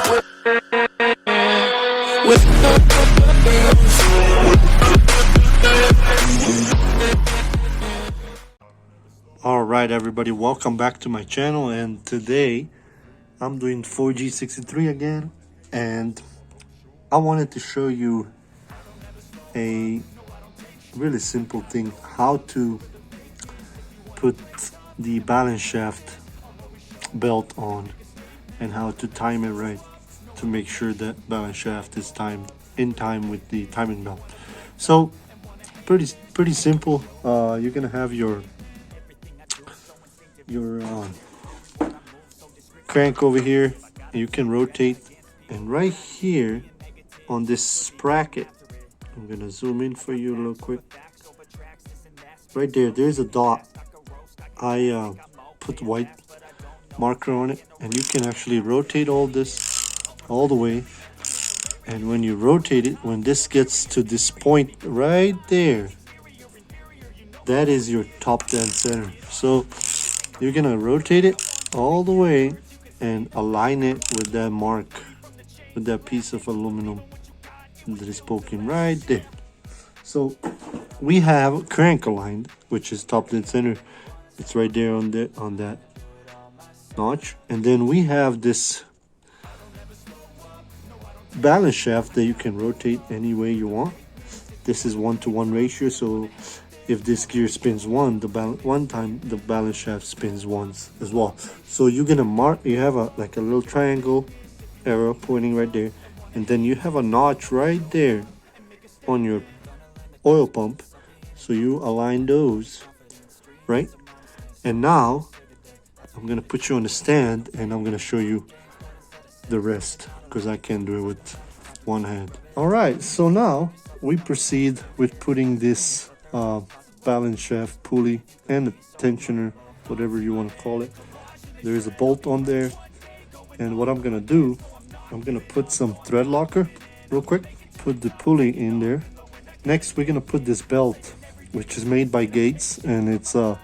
Alright everybody, welcome back to my channel, and today I'm doing 4G63 again, and I wanted to show you a really simple thing, how to put the balance shaft belt on and how to time it right to make sure that balance shaft is timed in time with the timing belt. So pretty simple. You're gonna have your crank over here, and you can rotate, and right here on this sprocket, I'm gonna zoom in for you real quick. Right there's a dot. I put white marker on it, and you can actually rotate all this all the way, and when you rotate it, when this gets to this point right there, that is your top dead center. So you're gonna rotate it all the way and align it with that mark, with that piece of aluminum that is poking right there. So we have crank aligned, which is top dead center. It's right there on that notch. And then we have this balance shaft that you can rotate any way you want. This is 1-to-1 ratio, so if this gear spins one time, the balance shaft spins once as well. So you're gonna mark, you have like a little triangle arrow pointing right there, and then you have a notch right there on your oil pump, so you align those right. And now I'm gonna put you on the stand, and I'm gonna show you the rest because I can't do it with one hand. All right, so now we proceed with putting this balance shaft pulley and the tensioner, whatever you want to call it. There is a bolt on there, and what I'm gonna do, I'm gonna put some thread locker real quick, put the pulley in there. Next, we're gonna put this belt, which is made by Gates, and it's the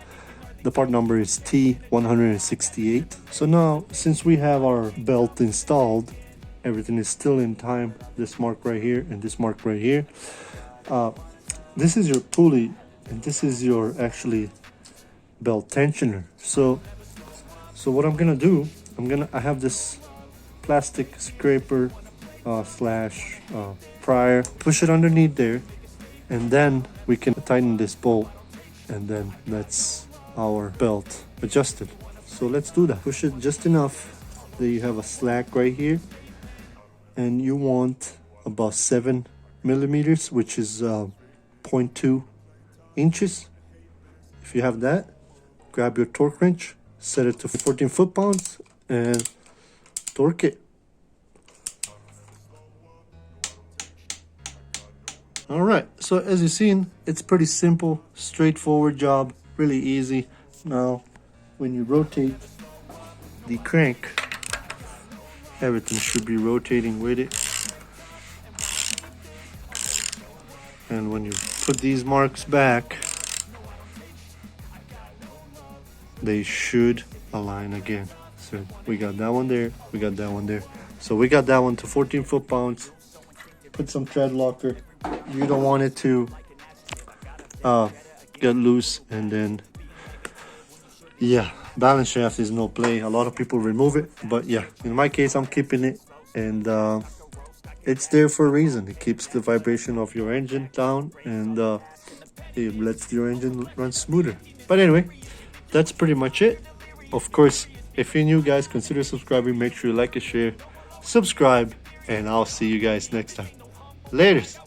part number is T168. So now, since we have our belt installed, everything is still in time. This mark right here and this mark right here. This is your pulley, and this is your actually belt tensioner. So what I'm gonna do, I have this plastic scraper slash prior. Push it underneath there, and then we can tighten this bolt, and then that's our belt adjusted. So let's do that. Push it just enough that you have a slack right here, and you want about 7 millimeters, which is 0.2 inches. If you have that, grab your torque wrench, set it to 14 foot-pounds, and torque it. All right, so as you've seen, it's pretty simple, straightforward job, really easy. Now when you rotate the crank, everything should be rotating with it. And when you put these marks back, they should align again. So we got that one there, we got that one there. So we got that one to 14 foot-pounds. Put some thread locker. You don't want it to get loose, and then yeah, balance shaft is no play. A lot of people remove it, but yeah, in my case, I'm keeping it, and it's there for a reason. It keeps the vibration of your engine down, and it lets your engine run smoother. But anyway, that's pretty much it. Of course, if you're new, guys, consider subscribing. Make sure you like and share, subscribe, and I'll see you guys next time. Laters.